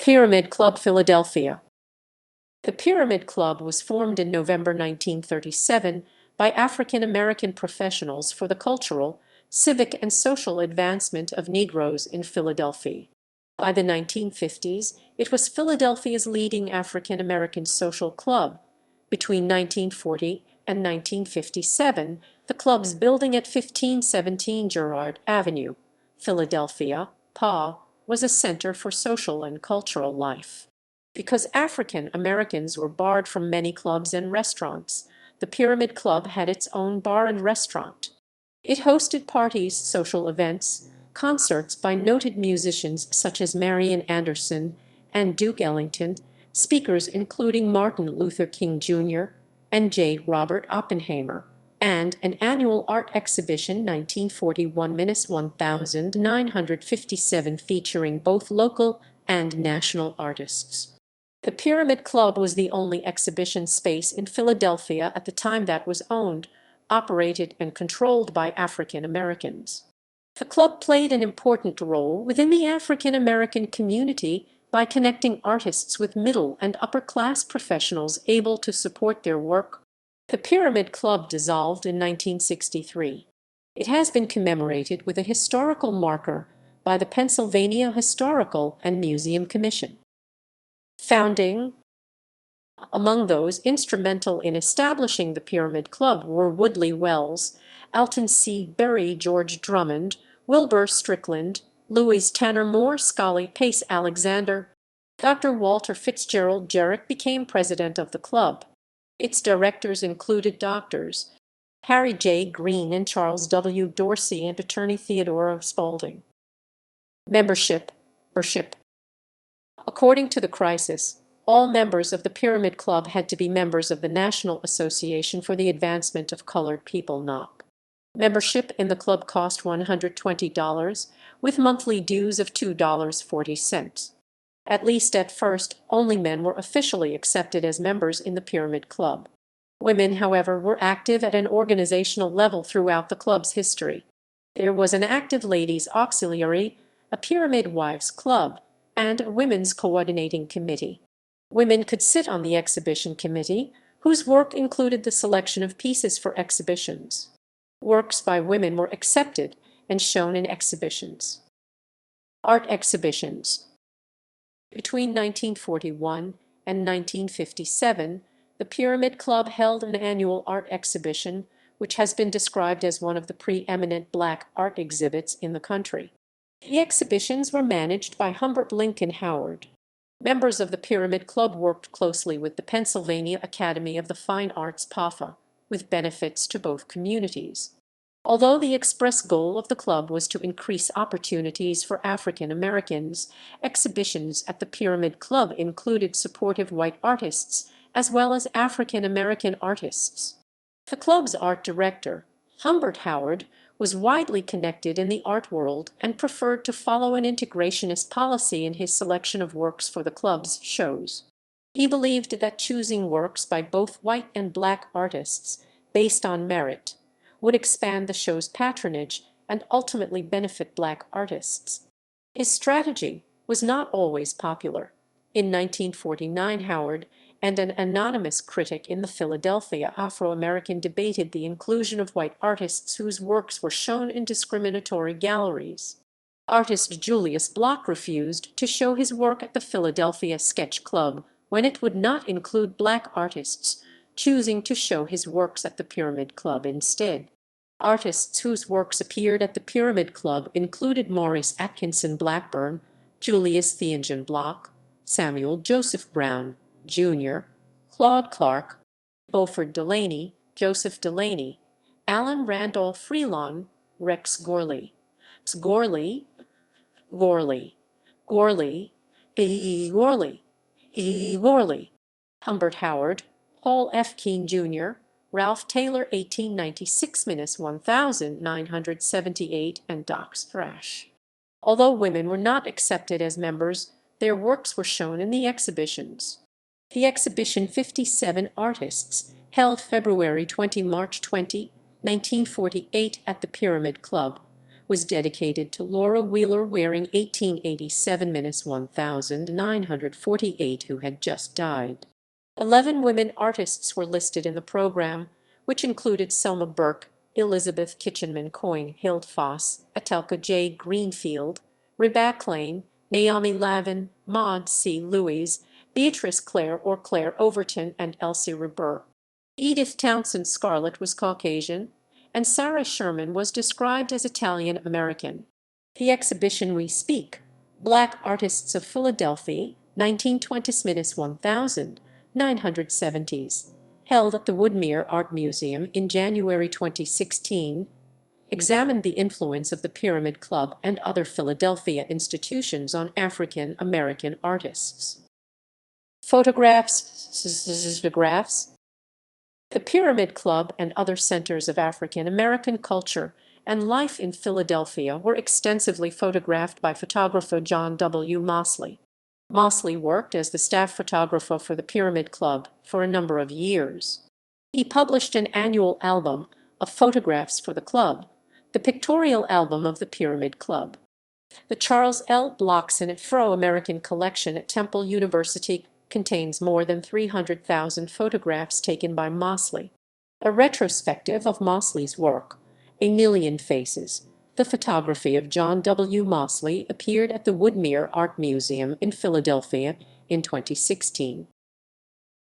Pyramid Club, Philadelphia. The Pyramid Club was formed in November 1937 by African American professionals for the cultural, civic, and social advancement of Negroes in Philadelphia. By the 1950s, it was Philadelphia's leading African American social club. Between 1940 and 1957, the club's building at 1517 Girard Avenue, Philadelphia, PA, was a center for social and cultural life. Because African Americans were barred from many clubs and restaurants, the Pyramid Club had its own bar and restaurant. It hosted parties, social events, concerts by noted musicians such as Marian and Duke Ellington, speakers including Martin Luther King Jr. and J. Robert Oppenheimer, and an annual art exhibition 1941–1957 featuring both local and national artists. The Pyramid Club was the only exhibition space in Philadelphia at the time that was owned, operated, and controlled by African Americans. The club played an important role within the African American community by connecting artists with middle and upper class professionals able to support their work. The Pyramid Club dissolved in 1963. It has been commemorated with a historical marker by the Pennsylvania Historical and Museum Commission. Founding. Among those instrumental in establishing the Pyramid Club were Woodley Wells, Alton C. Berry, George Drummond, Wilbur Strickland, Louise Tanner Moore, Scully Pace Alexander. Dr. Walter Fitzgerald Jarrett became president of the club. Its directors included Drs. Harry J. Green and Charles W. Dorsey and attorney Theodore Spaulding. Membership. According to the crisis, all members of the Pyramid Club had to be members of the National Association for the Advancement of Colored People (NAACP). Membership in the club cost $120, with monthly dues of $2.40. At least at first, only men were officially accepted as members in the Pyramid Club. Women, however, were active at an organizational level throughout the club's history. There was an active ladies' auxiliary, a Pyramid Wives Club, and a women's coordinating committee. Women could sit on the exhibition committee, whose work included the selection of pieces for exhibitions. Works by women were accepted and shown in exhibitions. Art exhibitions. Between 1941 and 1957, the Pyramid Club held an annual art exhibition, which has been described as one of the preeminent black art exhibits in the country. The exhibitions were managed by Humbert Lincoln Howard. Members of the Pyramid Club worked closely with the Pennsylvania Academy of the Fine Arts (PAFA), with benefits to both communities. Although the express goal of the club was to increase opportunities for African Americans, exhibitions at the Pyramid Club included supportive white artists as well as African American artists. The club's art director, Humbert Howard, was widely connected in the art world and preferred to follow an integrationist policy in his selection of works for the club's shows. He believed that choosing works by both white and black artists, based on merit, would expand the show's patronage and ultimately benefit black artists. His strategy was not always popular. In 1949, Howard and an anonymous critic in the Philadelphia Afro-American debated the inclusion of white artists whose works were shown in discriminatory galleries. Artist Julius Block refused to show his work at the Philadelphia Sketch Club when it would not include black artists, choosing to show his works at the Pyramid Club instead. Artists whose works appeared at the Pyramid Club included Maurice Atkinson Blackburn, Julius Theogen Block, Samuel Joseph Brown, Jr., Claude Clark, Beaufort Delaney, Joseph Delaney, Alan Randolph Freelon, Rex Gorley, Gorley, Gorley, Gorley, Gorley, Gorley, Humbert Howard, Paul F. Keene, Jr., Ralph Taylor 1896–1978, and Doc Thrash. Although women were not accepted as members, their works were shown in the exhibitions. The exhibition 57 Artists, held February 20–March 20, 1948 at the Pyramid Club, was dedicated to Laura Wheeler Waring 1887–1948, who had just died. 11 women artists were listed in the program, which included Selma Burke, Elizabeth Kitchenman Coyne, Hild Foss, Atelka J. Greenfield, Rebecca Lane, Naomi Lavin, Maud C. Louise, Beatrice Clare or Claire Overton, and Elsie Reber. Edith Townsend Scarlett was Caucasian, and Sarah Sherman was described as Italian-American. The exhibition We Speak, Black Artists of Philadelphia, 1920–1000, held at the Woodmere Art Museum in January 2016, examined the influence of the Pyramid Club and other Philadelphia institutions on African American artists. Photographs. The Pyramid Club and other centers of African American culture and life in Philadelphia were extensively photographed by photographer John W. Mosley. Mosley worked as the staff photographer for the Pyramid Club for a number of years. He published an annual album of photographs for the club, the Pictorial Album of the Pyramid Club. The Charles L. Blockson Afro-American Collection at Temple University contains more than 300,000 photographs taken by Mosley. A retrospective of Mosley's work, A Million Faces, the photography of John W. Mosley, appeared at the Woodmere Art Museum in Philadelphia in 2016.